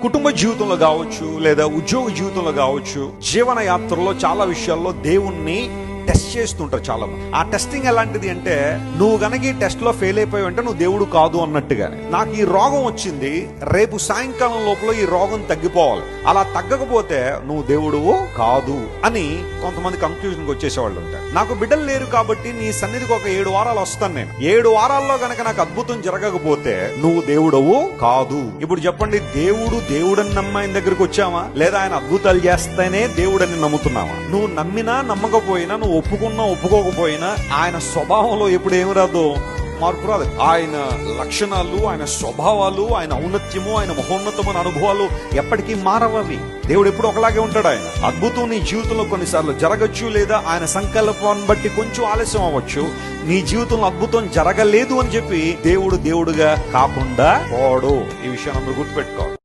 కుటుంబ జీవితంలో కావచ్చు, లేదా ఉద్యోగ జీవితంలో కావచ్చు, జీవన యాత్రలో చాలా విషయాల్లో దేవుణ్ణి టెస్ట్ చేస్తుంటారు చాలా మంది. ఆ టెస్టింగ్ ఎలాంటిది అంటే, నువ్వు గనక ఈ టెస్ట్ లో ఫెయిల్ అయిపోయావు అంటే నువ్వు దేవుడు కాదు అన్నట్టుగానే. నాకు ఈ రోగం వచ్చింది, రేపు సాయంకాలం లోపల ఈ రోగం తగ్గిపోవాలి, అలా తగ్గకపోతే నువ్వు దేవుడువు కాదు అని కొంతమంది కంక్లూజన్కి వచ్చేసేవాళ్ళు ఉంటారు. నాకు బిడ్డలు లేరు కాబట్టి నీ సన్నిధికి ఒక 7 వారాలు వస్తాను నేను. 7 వారాల్లో గనక నాకు అద్భుతం జరగకపోతే నువ్వు దేవుడవు కాదు. ఇప్పుడు చెప్పండి, దేవుడని నమ్మ ఆయన దగ్గరికి వచ్చావా, లేదా ఆయన అద్భుతాలు చేస్తేనే దేవుడని నమ్ముతున్నావా? నువ్వు నమ్మినా నమ్మకపోయినా, నువ్వు ఒప్పుకున్నా ఒప్పుకోకపోయినా, ఆయన స్వభావంలో ఎప్పుడు ఏమి రాదు, మార్పు రాదు. ఆయన లక్షణాలు, ఆయన స్వభావాలు, ఆయన ఔన్నత్యము, ఆయన మహోన్నతమైన అనుభవాలు ఎప్పటికీ మారవవి. దేవుడు ఎప్పుడు ఒకలాగే ఉంటాడు. ఆయన అద్భుతం నీ జీవితంలో కొన్నిసార్లు జరగచ్చు, లేదా ఆయన సంకల్పాన్ని బట్టి కొంచెం ఆలస్యం అవ్వచ్చు. నీ జీవితంలో అద్భుతం జరగలేదు అని చెప్పి దేవుడుగా కాకుండా పోడు. ఈ విషయాన్ని అందరూ గుర్తుపెట్టుకోవాలి.